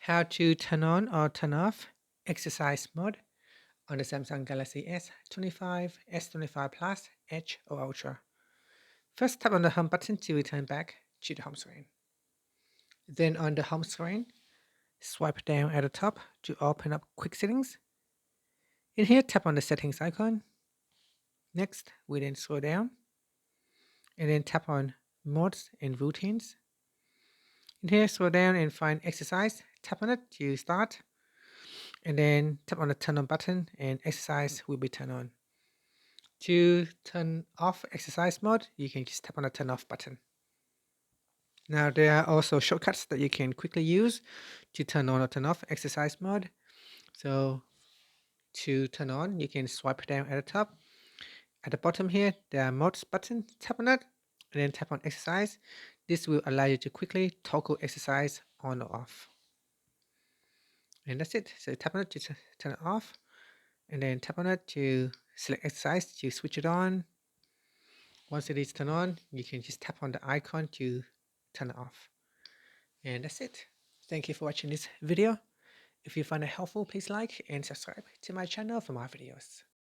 How to turn on or turn off exercise mode on the Samsung Galaxy S25, S25 Plus, Edge or Ultra. First, tap on the home button to return back to the home screen. Then on the home screen, swipe down at the top to open up quick settings. In here, tap on the settings icon. Next, we then scroll down and then tap on modes and routines. In here, scroll down and find exercise. Tap on it to start. And then tap on the turn on button and exercise will be turned on. To turn off exercise mode, you can just tap on the turn off button. Now there are also shortcuts that you can quickly use to turn on or turn off exercise mode. So to turn on, you can swipe down at the top. At the bottom here, there are modes button. Tap on it and then tap on exercise. This will allow you to quickly toggle exercise on or off. And that's it. So tap on it to turn it off and then tap on it to select exercise to switch it on. Once it is turned on, you can just tap on the icon to turn it off. And that's it. Thank you for watching this video. If you find it helpful, please like and subscribe to my channel for more videos.